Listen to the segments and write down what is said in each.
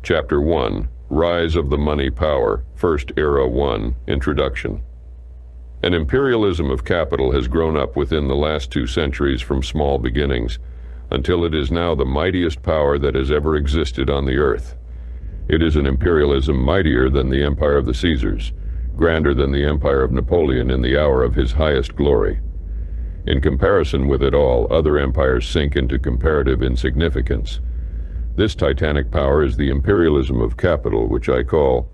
Chapter 1, Rise of the Money Power, First Era 1, Introduction. An imperialism of capital has grown up within the last 2 centuries from small beginnings, until it is now the mightiest power that has ever existed on the earth. It is an imperialism mightier than the empire of the Caesars, grander than the empire of Napoleon in the hour of his highest glory. In comparison with it all, other empires sink into comparative insignificance. This titanic power is the imperialism of capital, which I call,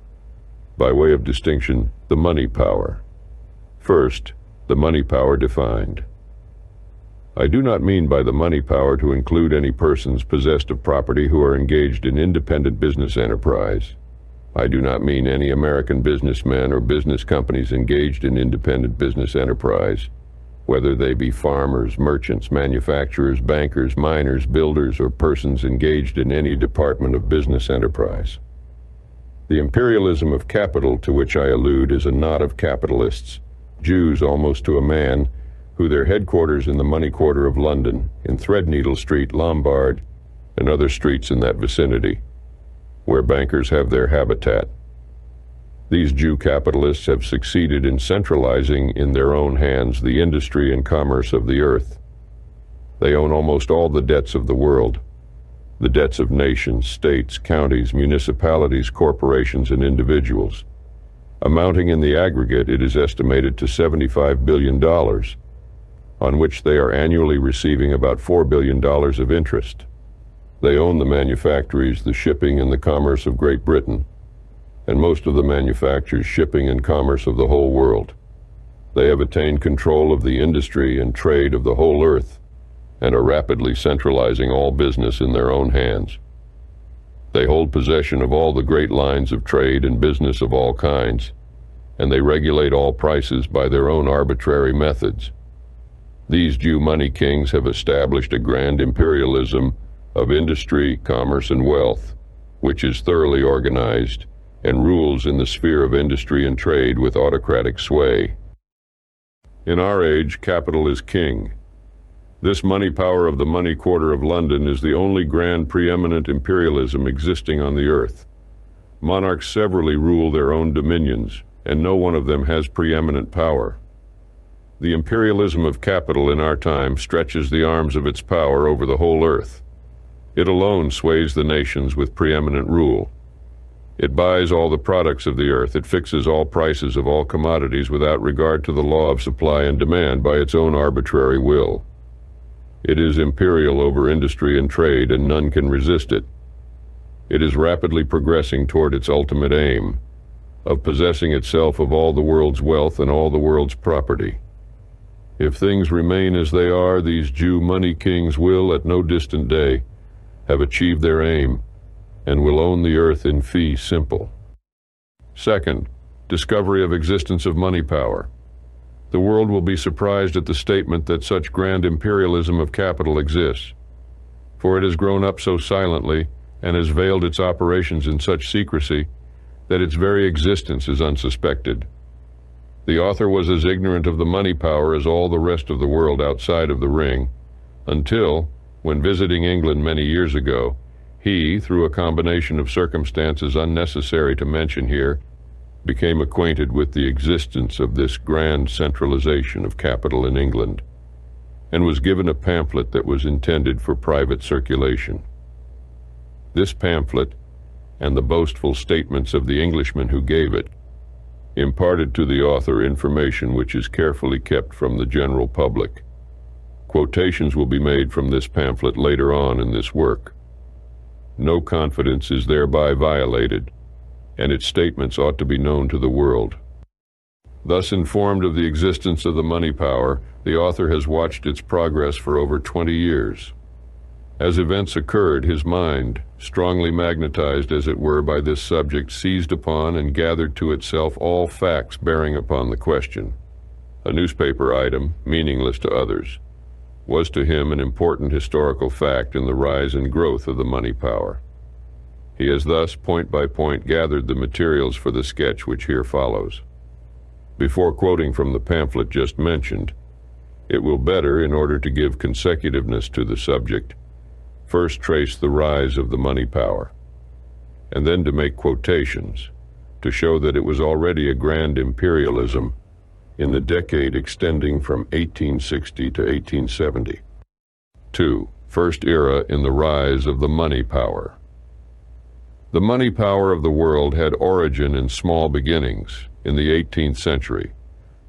by way of distinction, the money power. First, the money power defined. I do not mean by the money power to include any persons possessed of property who are engaged in independent business enterprise. I do not mean any American businessmen or business companies engaged in independent business enterprise, whether they be farmers, merchants, manufacturers, bankers, miners, builders, or persons engaged in any department of business enterprise. The imperialism of capital to which I allude is a knot of capitalists, Jews almost to a man, who their headquarters in the money quarter of London, in Threadneedle Street, Lombard, and other streets in that vicinity, where bankers have their habitat. These Jew capitalists have succeeded in centralizing in their own hands the industry and commerce of the earth. They own almost all the debts of the world, the debts of nations, states, counties, municipalities, corporations, and individuals, amounting in the aggregate, it is estimated, to $75 billion, on which they are annually receiving about $4 billion of interest. They own the manufactories, the shipping, and the commerce of Great Britain, and most of the manufactures, shipping, and commerce of the whole world. They have attained control of the industry and trade of the whole earth, and are rapidly centralizing all business in their own hands. They hold possession of all the great lines of trade and business of all kinds, and they regulate all prices by their own arbitrary methods. These Jew money kings have established a grand imperialism of industry, commerce, and wealth, which is thoroughly organized and rules in the sphere of industry and trade with autocratic sway. In our age, capital is king. This money power of the money quarter of London is the only grand preeminent imperialism existing on the earth. Monarchs severally rule their own dominions, and no one of them has preeminent power. The imperialism of capital in our time stretches the arms of its power over the whole earth. It alone sways the nations with preeminent rule. It buys all the products of the earth. It fixes all prices of all commodities without regard to the law of supply and demand by its own arbitrary will. It is imperial over industry and trade, and none can resist it. It is rapidly progressing toward its ultimate aim, of possessing itself of all the world's wealth and all the world's property. If things remain as they are, these Jew money kings will, at no distant day, have achieved their aim, and will own the earth in fee simple. Second, discovery of existence of money power. The world will be surprised at the statement that such grand imperialism of capital exists, for it has grown up so silently and has veiled its operations in such secrecy that its very existence is unsuspected. The author was as ignorant of the money power as all the rest of the world outside of the ring, until, when visiting England many years ago, he, through a combination of circumstances unnecessary to mention here, became acquainted with the existence of this grand centralization of capital in England, and was given a pamphlet that was intended for private circulation. This pamphlet, and the boastful statements of the Englishman who gave it, imparted to the author information which is carefully kept from the general public. Quotations will be made from this pamphlet later on in this work. No confidence is thereby violated, and its statements ought to be known to the world. Thus informed of the existence of the money power, the author has watched its progress for over 20 years. As events occurred, his mind, strongly magnetized as it were by this subject, seized upon and gathered to itself all facts bearing upon the question. A newspaper item, meaningless to others, was to him an important historical fact in the rise and growth of the money power. He has thus, point by point, gathered the materials for the sketch which here follows. Before quoting from the pamphlet just mentioned, it will better, in order to give consecutiveness to the subject, first trace the rise of the money power. and then to make quotations to show that it was already a grand imperialism in the decade extending from 1860 to 1870. 2. First era in the rise of the money power. The money power of the world had origin in small beginnings in the 18th century,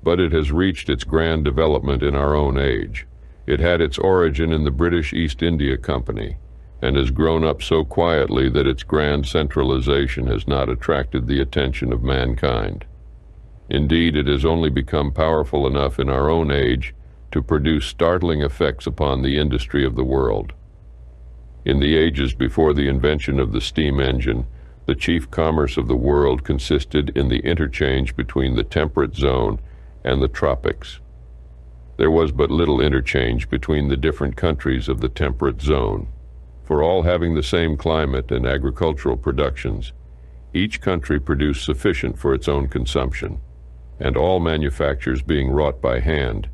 but it has reached its grand development in our own age. It had its origin in the British East India Company and has grown up so quietly that its grand centralization has not attracted the attention of mankind. Indeed, it has only become powerful enough in our own age to produce startling effects upon the industry of the world. In the ages before the invention of the steam engine, the chief commerce of the world consisted in the interchange between the temperate zone and the tropics. There was but little interchange between the different countries of the temperate zone, for all having the same climate and agricultural productions, each country produced sufficient for its own consumption, and all manufactures being wrought by hand,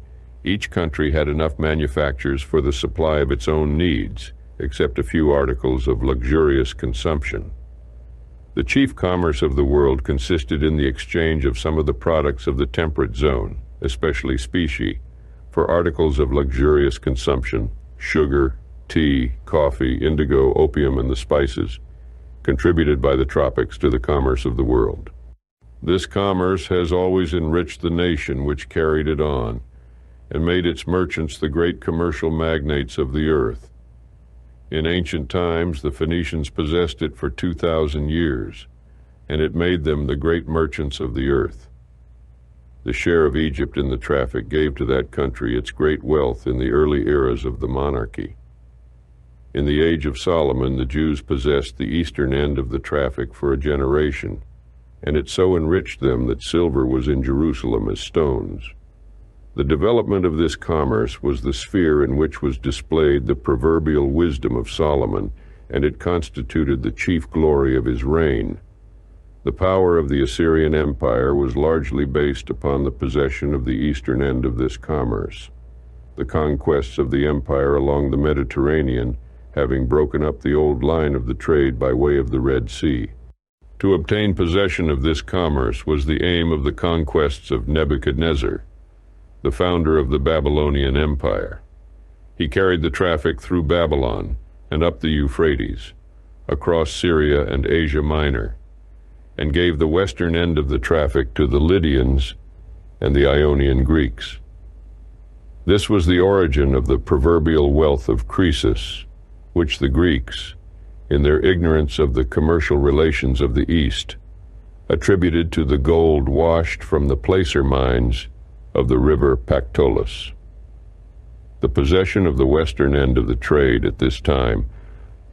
each country had enough manufactures for the supply of its own needs, except a few articles of luxurious consumption. The chief commerce of the world consisted in the exchange of some of the products of the temperate zone, especially specie, for articles of luxurious consumption, sugar, tea, coffee, indigo, opium, and the spices, contributed by the tropics to the commerce of the world. This commerce has always enriched the nation which carried it on, and made its merchants the great commercial magnates of the earth. In ancient times, the Phoenicians possessed it for 2,000 years, and it made them the great merchants of the earth. The share of Egypt in the traffic gave to that country its great wealth in the early eras of the monarchy. In the age of Solomon, the Jews possessed the eastern end of the traffic for a generation, and it so enriched them that silver was in Jerusalem as stones. The development of this commerce was the sphere in which was displayed the proverbial wisdom of Solomon, and it constituted the chief glory of his reign. The power of the Assyrian Empire was largely based upon the possession of the eastern end of this commerce, the conquests of the empire along the Mediterranean having broken up the old line of the trade by way of the Red Sea. To obtain possession of this commerce was the aim of the conquests of Nebuchadnezzar, the founder of the Babylonian Empire. He carried the traffic through Babylon and up the Euphrates, across Syria and Asia Minor, and gave the western end of the traffic to the Lydians and the Ionian Greeks. This was the origin of the proverbial wealth of Croesus, which the Greeks, in their ignorance of the commercial relations of the East, attributed to the gold washed from the placer mines of the river Pactolus. The possession of the western end of the trade at this time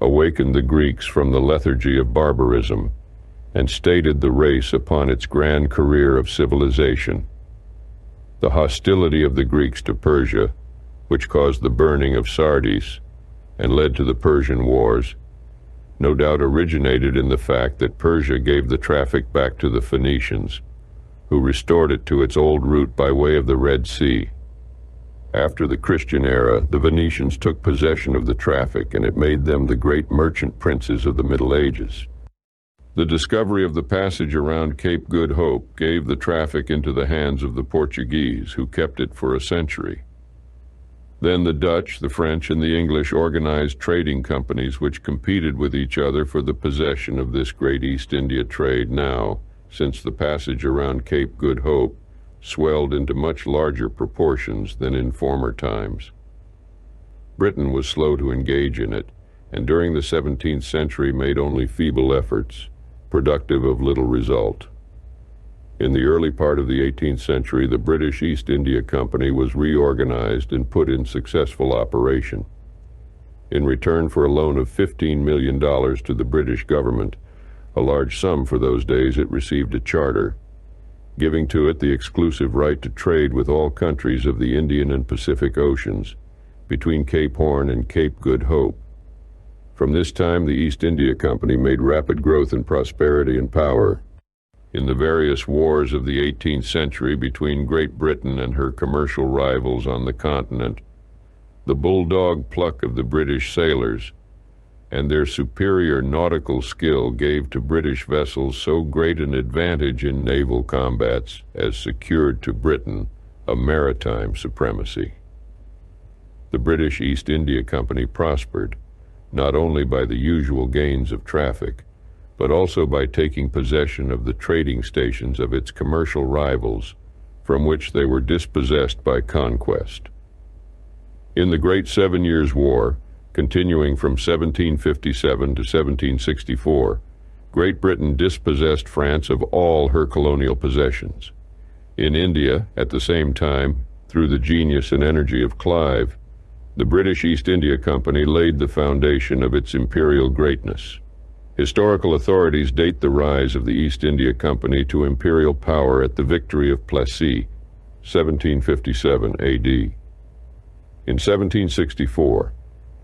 awakened the Greeks from the lethargy of barbarism and stated the race upon its grand career of civilization. The hostility of the Greeks to Persia, which caused the burning of Sardis and led to the Persian Wars, no doubt originated in the fact that Persia gave the traffic back to the Phoenicians, who restored it to its old route by way of the Red Sea. After the Christian era, the Venetians took possession of the traffic, and it made them the great merchant princes of the Middle Ages. The discovery of the passage around Cape Good Hope gave the traffic into the hands of the Portuguese, who kept it for a century. Then the Dutch, the French, and the English organized trading companies which competed with each other for the possession of this great East India trade now, since the passage around Cape Good Hope swelled into much larger proportions than in former times. Britain was slow to engage in it, and during the 17th century made only feeble efforts, productive of little result. In the early part of the 18th century, the British East India Company was reorganized and put in successful operation. In return for a loan of $15 million to the British government, a large sum for those days, it received a charter, giving to it the exclusive right to trade with all countries of the Indian and Pacific Oceans, between Cape Horn and Cape Good Hope. From this time, the East India Company made rapid growth in prosperity and power. In the various wars of the 18th century between Great Britain and her commercial rivals on the continent, the bulldog pluck of the British sailors and their superior nautical skill gave to British vessels so great an advantage in naval combats as secured to Britain a maritime supremacy. The British East India Company prospered, not only by the usual gains of traffic, but also by taking possession of the trading stations of its commercial rivals, from which they were dispossessed by conquest. In the Great 7 Years' War, continuing from 1757 to 1764, Great Britain dispossessed France of all her colonial possessions. In India, at the same time, through the genius and energy of Clive, the British East India Company laid the foundation of its imperial greatness. Historical authorities date the rise of the East India Company to imperial power at the victory of Plassey, 1757 AD. In 1764,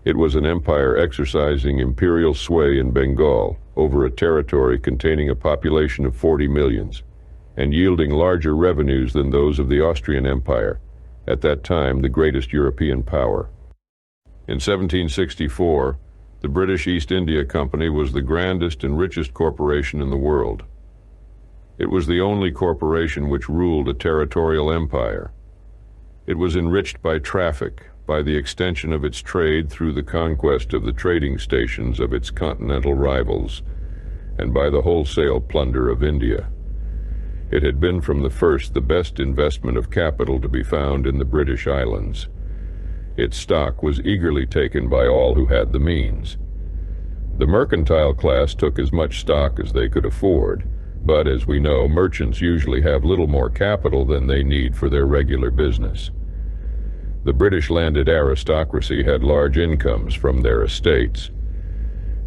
it was an empire exercising imperial sway in Bengal over a territory containing a population of 40 millions and yielding larger revenues than those of the Austrian Empire, at that time the greatest European power. In 1764, the British East India Company was the grandest and richest corporation in the world. It was the only corporation which ruled a territorial empire. It was enriched by traffic, by the extension of its trade through the conquest of the trading stations of its continental rivals, and by the wholesale plunder of India. It had been from the first the best investment of capital to be found in the British Islands. Its stock was eagerly taken by all who had the means. The mercantile class took as much stock as they could afford, but as we know, merchants usually have little more capital than they need for their regular business. The British landed aristocracy had large incomes from their estates,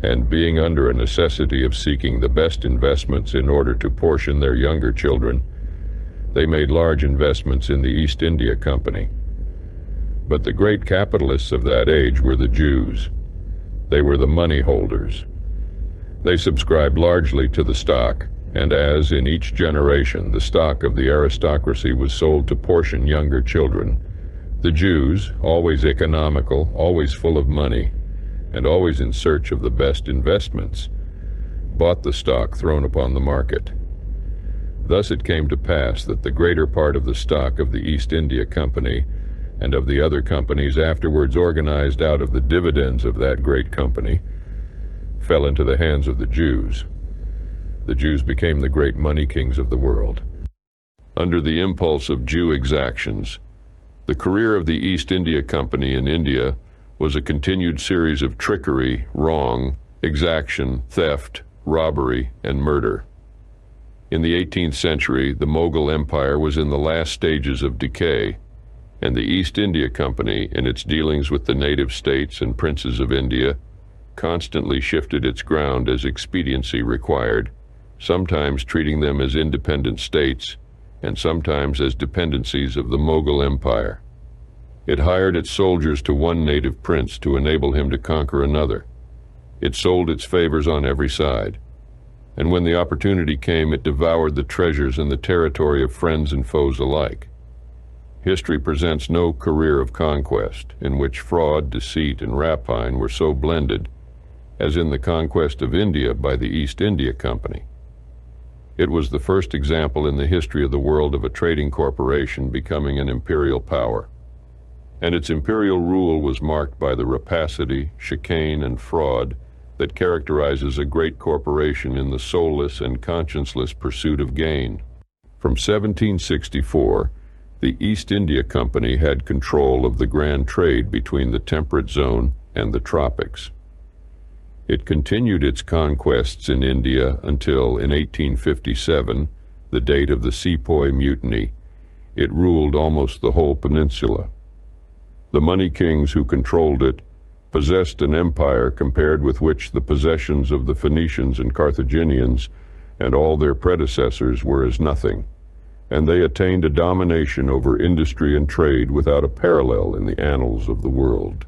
and being under a necessity of seeking the best investments in order to portion their younger children, they made large investments in the East India Company. But the great capitalists of that age were the Jews. They were the money holders. They subscribed largely to the stock, and as in each generation the stock of the aristocracy was sold to portion younger children, the Jews, always economical, always full of money, and always in search of the best investments, bought the stock thrown upon the market. Thus it came to pass that the greater part of the stock of the East India Company and of the other companies afterwards organized out of the dividends of that great company fell into the hands of the Jews. The Jews became the great money kings of the world. Under the impulse of Jew exactions, the career of the East India Company in India was a continued series of trickery, wrong, exaction, theft, robbery, and murder. In the 18th century, the Mughal Empire was in the last stages of decay, and the East India Company, in its dealings with the native states and princes of India, constantly shifted its ground as expediency required, sometimes treating them as independent states, and sometimes as dependencies of the Mughal Empire. It hired its soldiers to one native prince to enable him to conquer another. It sold its favors on every side, and when the opportunity came, it devoured the treasures and the territory of friends and foes alike. History presents no career of conquest in which fraud, deceit, and rapine were so blended as in the conquest of India by the East India Company. It was the first example in the history of the world of a trading corporation becoming an imperial power, and its imperial rule was marked by the rapacity, chicane, and fraud that characterizes a great corporation in the soulless and conscienceless pursuit of gain. From 1764, the East India Company had control of the grand trade between the temperate zone and the tropics. It continued its conquests in India until, in 1857, the date of the Sepoy Mutiny, it ruled almost the whole peninsula. The money kings who controlled it possessed an empire compared with which the possessions of the Phoenicians and Carthaginians and all their predecessors were as nothing, and they attained a domination over industry and trade without a parallel in the annals of the world.